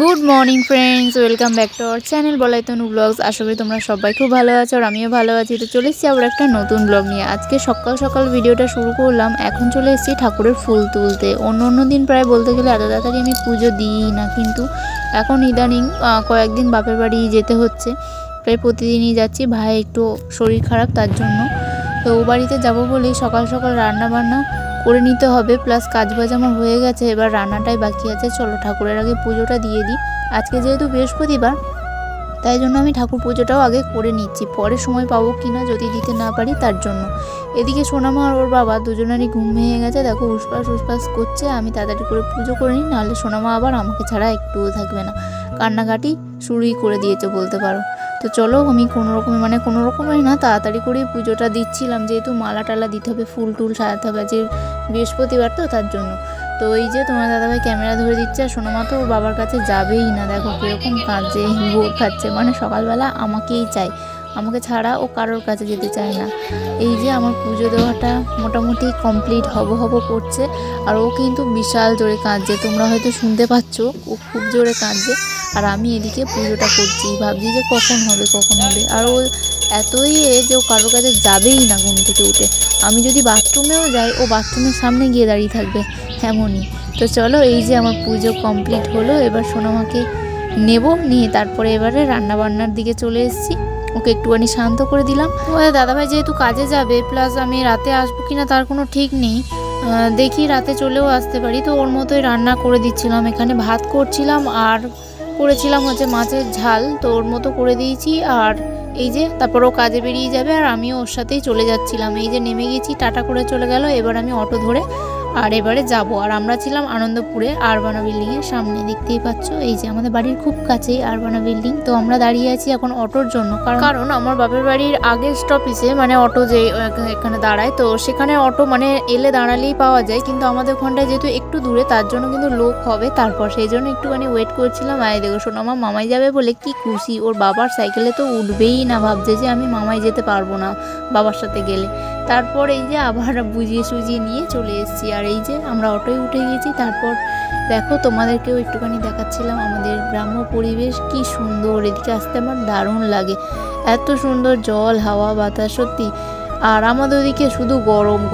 Good morning friends, welcome back to our channel বলাইতনু blogs. আশা করি তোমরা সবাই খুব ভালো আছো আর আমিও ভালো আছি। তো চলে এসেছি আবার একটা নতুন ব্লগ নিয়ে। আজকে সকাল সকাল ভিডিওটা শুরু করলাম। এখন চলে এসেছি ঠাকুরের ফুল তুলতে। অন্য দিন প্রায় বলতে গেলে এত তাড়াতাড়ি আমি পুজো দিই না, কিন্তু এখন ইদানিং কয়েকদিন বাপের বাড়ি যেতে হচ্ছে, প্রায় প্রতিদিনই যাচ্ছি। ভাই একটু শরীর খারাপ, তার জন্য তো ও বাড়িতে যাবো বলেই সকাল সকাল রান্না বান্না করে নিতে হবে, প্লাস কাজবাজ আমার হয়ে গেছে, এবার রান্নাটাই বাকি আছে। চলো ঠাকুরের আগে পুজোটা দিয়ে দিই। আজকে যেহেতু বৃহস্পতিবার, তাই জন্য আমি ঠাকুর পুজোটাও আগে করে নিচ্ছি, পরে সময় পাবো কিনা যদি দিতে না পারি তার জন্য। এদিকে সোনামা আর ওর বাবা দুজনেরই ঘুম ভেঙে গেছে, দেখো উসপাস করছে। আমি তাড়াতাড়ি করে পুজো করে নিই, নাহলে সোনামা আবার আমাকে ছাড়া একটুও থাকবে না, কান্নাকাটি শুরুই করে দিয়েছে বলতে পারো। তো চলো আমি কোনো রকমের না, তাড়াতাড়ি করেই পুজোটা দিচ্ছিলাম, যেহেতু মালা টালা দিতে হবে, ফুল টুল সাজাতে হবে, যে বৃহস্পতিবার তো তার জন্য। তো এই যে তোমার দাদাভাই ক্যামেরা ধরে দিচ্ছে, আর সোনামা তো ওর বাবার কাছে যাবেই না, দেখো কীরকম কাজে বোর খাচ্ছে, মানে সকালবেলা আমাকেই চাই, আমাকে ছাড়া ও কারোর কাছে যেতে চায় না। এই যে আমার পুজো দেওয়াটা মোটামুটি কমপ্লিট হব করছে, আর ও কিন্তু বিশাল জোরে কাঁদছে, তোমরা হয়তো শুনতে পাচ্ছ, ও খুব জোরে কাঁদছে। আর আমি এদিকে পুজোটা করছি, ভাবছি যে কখন হবে। আর ও এতই যে ও কারোর কাছে যাবেই না ঘুম থেকে উঠে। আমি যদি বাথরুমেও যাই, ও বাথরুমের সামনে গিয়ে দাঁড়িয়ে থাকবে, এমনই। তো চলো, এই যে আমার পুজো কমপ্লিট হলো, এবার সোনামাকে নিয়ে তারপরে এবারে রান্নাবান্নার দিকে চলে এসেছি। ওকে একটুখানি শান্ত করে দিলাম। দাদাভাই যেহেতু কাজে যাবে, প্লাস আমি রাতে আসবো কিনা তার কোনো ঠিক নেই, দেখি রাতে চলেও আসতে পারি। তো ওর মতোই রান্না করে দিচ্ছিলাম, এখানে ভাত করছিলাম আর করেছিলাম হচ্ছে মাছের ঝাল, তো ওর মতো করে দিয়েছি। আর এই যে তারপর ও কাজে বেরিয়ে যাবে, আর আমিও ওর সাথেই চলে যাচ্ছিলাম। এই যে নেমে গেছি, টাটা করে চলে গেল। এবার আমি অটো ধরে আর এবারে যাব। আর আমরা ছিলাম আনন্দপুরে আরবানা বিল্ডিংয়ের সামনে, দেখতেই পাচ্ছ, এই যে আমাদের বাড়ির খুব কাছেই আরবানা বিল্ডিং। তো আমরা দাঁড়িয়ে আছি এখন অটোর জন্য, কারণ আমার বাপের বাড়ির আগের স্টপেজে মানে অটো যে এখানে দাঁড়ায়, তো সেখানে অটো মানে এলে দাঁড়ালেই পাওয়া যায়, কিন্তু আমাদের ওখানটায় যেহেতু একটু দূরে, তার জন্য কিন্তু লোক হবে তারপর, সেই জন্য একটুখানি ওয়েট করছিলাম। আর দেখো সোনামা মামাই যাবে বলে কি খুশি, ওর বাবার সাইকেলে তো উঠবেই না, ভাবছে যে আমি মামাই যেতে পারবো না বাবার সাথে গেলে। তারপর এই যে আবার সুজিয়ে নিয়ে চলে এসেছি, আর এই যে আমরা অটোয় উঠে গিয়েছি। তারপর দেখো তোমাদেরকেও একটুখানি দেখাচ্ছিলাম আমাদের গ্রাম্য পরিবেশ কি সুন্দর, এদিকে আসতে আমার দারুণ লাগে, এত সুন্দর জল হাওয়া বাতাস সত্যি। আর আমাদের ওদিকে শুধু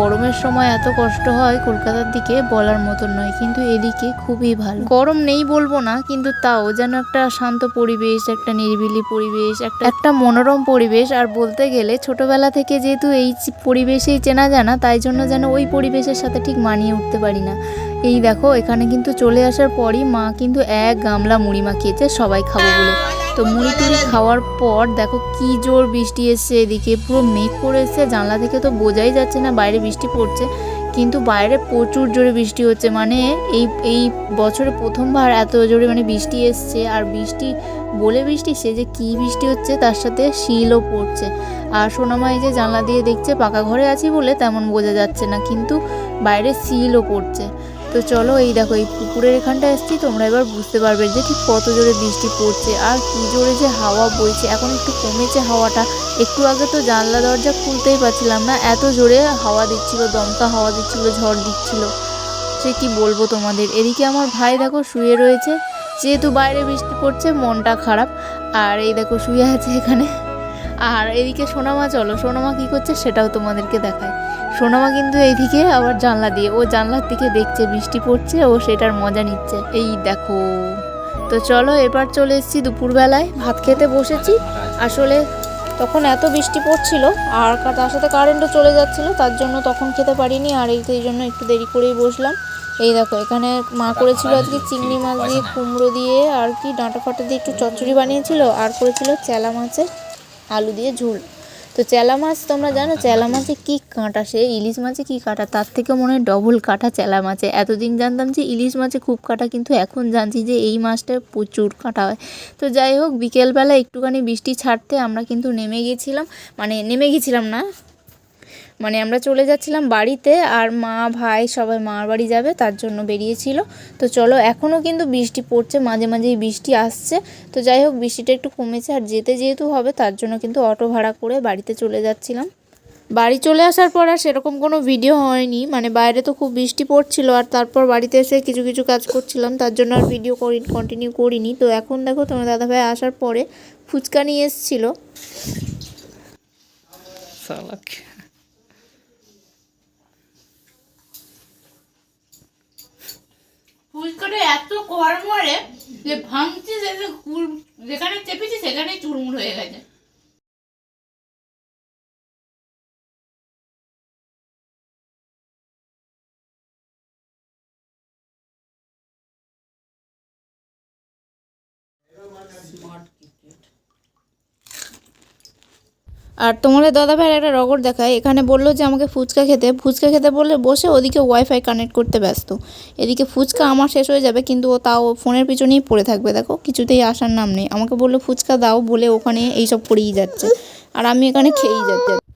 গরমের সময় এত কষ্ট হয় কলকাতার দিকে, বলার মতন নয়, কিন্তু এদিকে খুবই ভালো। গরম নেই বলবো না, কিন্তু তাও যেন একটা শান্ত পরিবেশ, একটা নিরিবিলি পরিবেশ, একটা মনোরম পরিবেশ। আর বলতে গেলে ছোটবেলা থেকে যেহেতু এই পরিবেশেই চেনা জানা, তাই জন্য যেন ওই পরিবেশের সাথে ঠিক মানিয়ে উঠতে পারি না। এই দেখো এখানে কিন্তু চলে আসার পরই মা কিন্তু এক গামলা মুড়ি মাখিয়েছে সবাই খাবো বলে। তো মুড়ি টুড়ি খাওয়ার পর দেখো কি জোর বৃষ্টি এসছে, এদিকে পুরো মেঘ করে এসছে, জানলা থেকে তো বোঝাই যাচ্ছে না বাইরে বৃষ্টি পড়ছে, কিন্তু বাইরে প্রচুর জোরে বৃষ্টি হচ্ছে। মানে এই বছরে প্রথমবার এত জোরে মানে বৃষ্টি এসছে। আর বৃষ্টি সে যে কী বৃষ্টি হচ্ছে, তার সাথে শিলও পড়ছে। আর সোনামা এই যে জানলা দিয়ে দেখছে, পাকা ঘরে আছি বলে তেমন বোঝা যাচ্ছে না, কিন্তু বাইরে শিলও পড়ছে। তো চলো, এই দেখো এই পুকুরের এখানটা এসছি, তোমরা এবার বুঝতে পারবে যে ঠিক কত জোরে বৃষ্টি পড়ছে আর কি জোরে যে হাওয়া বইছে। এখন একটু কমেছে হাওয়াটা, একটু আগে তো জানলা দরজা খুলতেই পারছিলাম না, এত জোরে হাওয়া দিচ্ছিল, দমকা হাওয়া দিচ্ছিল, ঝড় দিচ্ছিল, সে কি বলবো তোমাদের। এদিকে আমার ভাই দেখো শুয়ে রয়েছে, যেহেতু বাইরে বৃষ্টি পড়ছে মনটা খারাপ, আর এই দেখো শুয়ে আছে এখানে। আর এদিকে সোনামা, চলো সোনামা কী করছে সেটাও তোমাদেরকে দেখায়। সোনামা কিন্তু এইদিকে আবার জানলার দিকে দেখছে বৃষ্টি পড়ছে, ও সেটার মজা নিচ্ছে, এই দেখো। তো চলো এবার চলে এসেছি দুপুরবেলায়, ভাত খেতে বসেছি। আসলে তখন এত বৃষ্টি পড়ছিল আর তার সাথে কারেন্টও চলে যাচ্ছিল, তার জন্য তখন খেতে পারিনি, আর এই জন্য একটু দেরি করেই বসলাম। এই দেখো এখানে মা করেছিল আজকে চিংড়ি মাছ দিয়ে, কুমড়ো দিয়ে, আর কি ডাঁটা ফাটা দিয়ে একটু চচ্চড়ি বানিয়েছিল, আর করেছিল চেলা মাছের আলু দিয়ে ঝোল। তো চেলা মাছ তোমরা জানো চেলা মাছে কী কাঁটা, সে ইলিশ মাছে কী কাঁটা, তার থেকে মনে হয় ডবল কাঁটা চেলা মাছে। এতদিন জানতাম যে ইলিশ মাছে খুব কাঁটা, কিন্তু এখন জানছি যে এই মাছটায় প্রচুর কাঁটা হয়। তো যাই হোক, বিকেলবেলা একটুখানি বৃষ্টি ছাড়তে আমরা কিন্তু নেমে গেছিলাম না, মানে আমরা চলে যাচ্ছিলাম বাড়িতে, আর মা ভাই সবাই মার বাড়ি যাবে তার জন্য বেরিয়েছিল। তো চলো, এখনও কিন্তু বৃষ্টি পড়ছে, মাঝে মাঝেই বৃষ্টি আসছে। তো যাই হোক, বৃষ্টিটা একটু কমেছে, আর যেহেতু হবে তার জন্য কিন্তু অটো ভাড়া করে বাড়িতে চলে যাচ্ছিলাম। বাড়ি চলে আসার পর আর সেরকম কোনো ভিডিও হয়নি, মানে বাইরে তো খুব বৃষ্টি পড়ছিল আর তারপর বাড়িতে এসে কিছু কিছু কাজ করছিলাম, তার জন্য আর ভিডিও কন্টিনিউ করিনি। তো এখন দেখো তোমার দাদাভাই আসার পরে ফুচকা নিয়ে এসেছিলো। ফুচকাটা এত কড়মড়ে যে ভাঙছি, যেখানে চেপেছি সেখানেই চুরমুর হয়ে গেছে। আর তোমাদের দাদাভাইয়ের একটা রগড় দেখায়, এখানে বললো যে আমাকে ফুচকা খেতে বললে বসে ওদিকে ওয়াইফাই কানেক্ট করতে ব্যস্ত। এদিকে ফুচকা আমার শেষ হয়ে যাবে কিন্তু ও তাও ফোনের পিছনেই পড়ে থাকবে, দেখো কিছুতেই আসার নাম নেই। আমাকে বললো ফুচকা দাও বলে ওখানে এইসব করেই যাচ্ছে আর আমি এখানে খেয়েই যাচ্ছি।